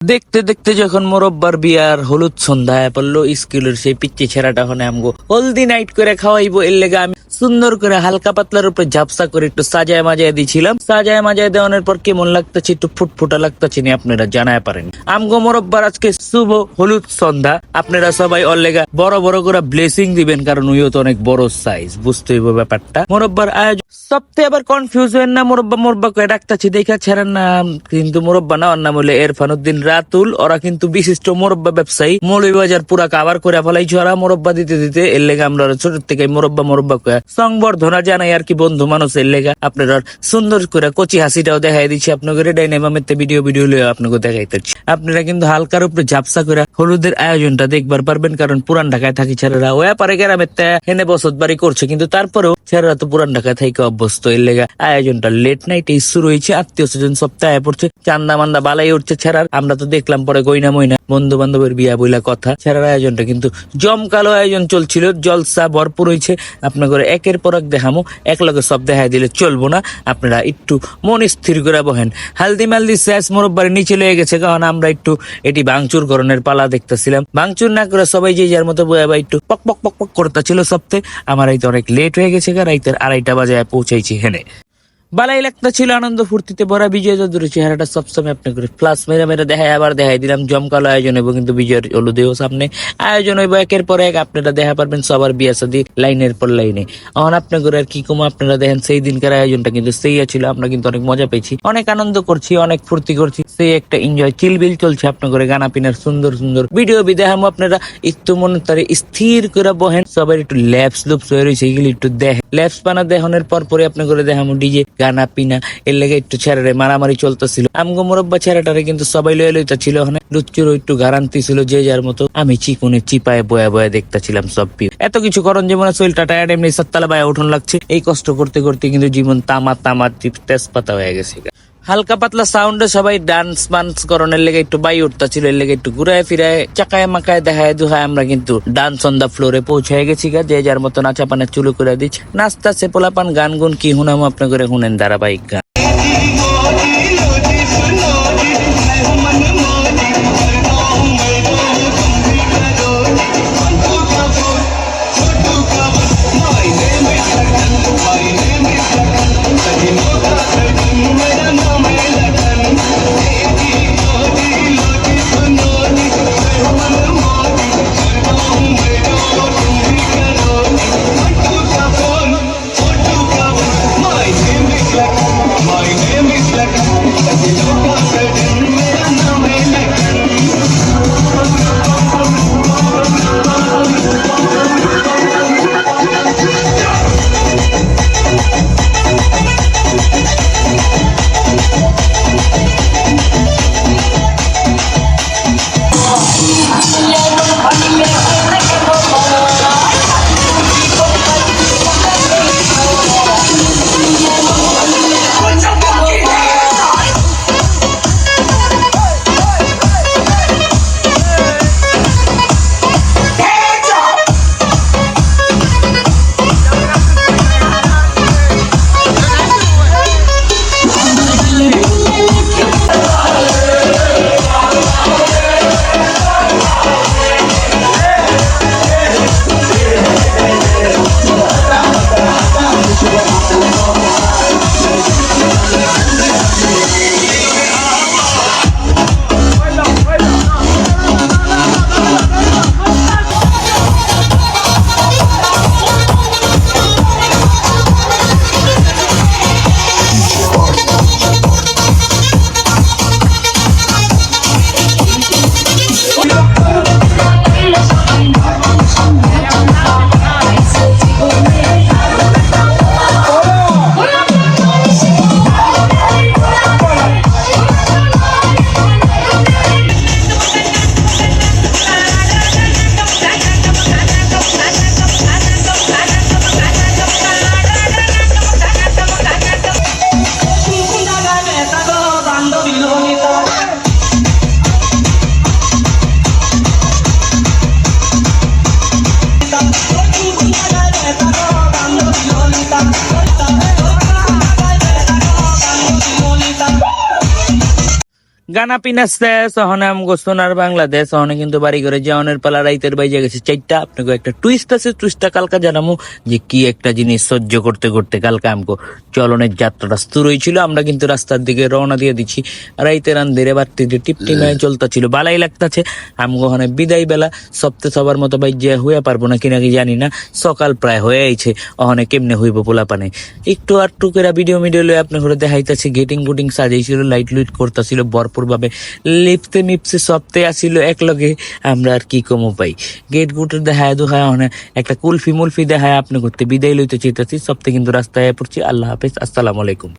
দেখতে দেখতে যখন মোরব্বার বিয়ার হলুদ সন্ধ্যায় পড়লো, স্কুলের সেই পিচ্ছি ছেড়াটা হনে আমগো হলদি নাইট করে খাওয়াইবো, এর লেগে আমি সুন্দর করে হালকা পাতলার উপরে ঝাপসা করে একটু সাজায় মাজায় দিছিলাম। সাজায় মাজায় দেওয়ানোর পর কেমন লাগতেছে, একটু ফুটফুটা লাগতেছে নি আপনারা জানায় পারেন। আমগো মোরব্বার আজকে শুভ হলুদ সন্ধ্যা, আপনারা সবাই ওর লেগা বড় বড় করে ব্লেসিং দিবেন, কারণ উইও তো অনেক বড় সাইজ, বুঝতে হইব ব্যাপারটা। মোরব্বার আয়োজন সবথেকে আবার কনফিউজ হয়েন না, মোরব্বা করে ডাকতাছি দেখা ছেড়েন না, কিন্তু মোরব্বা না, ওর নাম হলো ইরফান উদ্দিন রাতুল। ওরা কিন্তু বিশিষ্ট মোরব্বা ব্যবসায়ী, মৌলভীবাজার পুরা কাভার করে ফেলাইছে ওরা মোরব্বা দিতে দিতে। এর লেগে আমরা ছোট থেকে মোরব্বা করে সংবর্ধনা জানাই আর কি, বন্ধু মানুষের লেগে আপনারা সুন্দর করে কচি হাসিটাও দেখাই দিচ্ছি আপনাকে। ডাইনামামেতে ভিডিও লয়ে আপনাকে দেখাইতেছি। আপনারা কিন্তু হালকার উপরে ঝাপসা করে হলুদের আয়োজনটা দেখবার পারবেন, কারণ পুরান ঢাকায় থাকি ছেলেরা ওয়া পারে গ্রামের হেনে বসত বাড়ি করছে, কিন্তু তারপরেও ছেলেরা তো পুরান ঢাকায় থেকে অভ্যস্ত। এর লেগে আয়োজনটা লেট নাইটে শুরু হয়েছে, আত্মীয় স্বজন সপ্তাহে পড়ছে, চান্দা মান্দা বালাই উঠছে ছেড়ার। আমরা তো দেখলাম পরে গয়না ময়না বন্ধু বান্ধবের বিয়া বইলা কথা। ছেড়ার আয়োজনটা কিন্তু জমকালো আয়োজন চলছিল, জলসা ভরপুর হয়েছে। আপনাদের একের পর এক দেখামো, এক লগে সব দেখাই দিলে চলবো না, আপনারা একটু মন স্থির করে বহেন। হালদি মালদি শেষ মোরব্বার নিচে লেগে গেছে, কারণ আমরা একটু এটি ভাঙচুর করণের পালা দেখতেছিলাম। ভাঙচুর না করে সবাই যে যার মতো বয়া একটু পক পক পক পক করতেছিল সপ্তাহে। আমার এই তো অনেক লেট হয়ে গেছে, রাইতের 2:30 বাজে পৌঁছাইছি হেনে। বালাই লাগতা ছিল, আনন্দ ফুর্তিতে ভরা। বিজয় চৌধুরীর চেহারাটা সবসময় আপনি করে প্লাস মেরে দেখায় আবার দেখাই দিলাম। জমকালো আয়োজন হইব, কিন্তু বিজয়ের হলুদেও সামনে আয়োজন হইব একের পর এক। আপনারা দেখা পারবেন সবার বিয়া শাদী লাইনের পর লাইনে। এখন আপনাদের আর কি কম, আপনারা দেখেন সেই দিনকার আয়োজনটা কিন্তু সেই ছিল। আমরা কিন্তু অনেক মজা পেয়েছি, অনেক আনন্দ করছি, অনেক ফুর্তি করছি। সেই একটা এনজয় চিলবিল চলছে আপনাদের। গানা পিনার সুন্দর সুন্দর ভিডিও দেখাবো, আপনারা একটু মনে তারে স্থির করে বহেন। সবাই একটু ল্যাপস লুপস হয়ে রয়েছে, এগুলি একটু দেখেন। ল্যাপস পানা দেখানোর পরে আপনাদের দেখাবো ডিজে গানা পিনা। এর লেগে একটু ছেড়ে মারামারি চলতেছিল। আমগো মোরব্বা ছেড়াটারে কিন্তু সবাই লয়ে লইতা ছিল, ওখানে লুচ্চুর একটু গারান্তি ছিল যে যার মতো। আমি চিকুনে চিপায় বয়া বয়া দেখতেছিলাম সব পিউ। এত কিছু করণ যেমন শরীরটা টায়ার্ড, এমনি সাততলা বায়া উঠন লাগছে। এই কষ্ট করতে করতে কিন্তু জীবন তামা তেজপাতা হয়ে গেছে। হালকা পাতলা সাউন্ডে সবাই ডান্স বান্স করণের লেগে একটু বাই উঠতেছিল। এর লেগে একটু ঘুরায় ফিরায় চাকায় মাকায় দেখায় দুহায় আমরা কিন্তু ডান্স অন দা ফ্লোরে পৌঁছে গেছি গা। যে যার মতো নাচা পানে চুলু করে দিচ্ছে, নাস্তা সে পোলাপান গান গুন কি হুনাম আপনার করে শুনেন ধারাবাহিক গান। গানা পিনা শেষ হনে আমগো সোনার বাংলাদেশ হনে কিন্তু বাড়ি করে যাওয়ানের পালা রাইতের বাইজে গেছে 4টা। আপনাকে একটা টুইস্ট আছে, টুইস্টটা কালকা জানামু যে কি একটা জিনিস সহ্য করতে করতে কালকা আমগো চলনের যাত্রাটা শুরু হয়েছিল। আমরা কিন্তু রাস্তার দিকে রওনা দিয়ে দিচ্ছি, রাইতের আন্ধেরে বাড়তি টিপটিমায় চলতেছিল, বালাই লাগতাছে। আমগো হনে বিদায় বেলা সবার মতো বাইজে হইয়া পারবো না কিনা কি জানি না, সকাল প্রায় হয়ে আইছে, অহনে কেমনে হইব পোলা পানে। একটু আটটু করে ভিডিও লয়ে আপনার ঘরে দেখাইতেছে, গেটিং গুটিং সাজাইছিল, লাইট লুইট করতেছিল ভরপুর ভাবে, লিপতে মিপসে সপ্তে আসিল এক লগে। আমরা আর কি কম পাই, গেট গুটের দেখায় দুখায় অনেক একটা কুলফি মুলফি দেখায় আপনি করতে বিদায় লইতে চাইতেছি। সপ্তাহে কিন্তু রাস্তায় পড়ছি। আল্লাহ হাফেজ, আসসালামু আলাইকুম।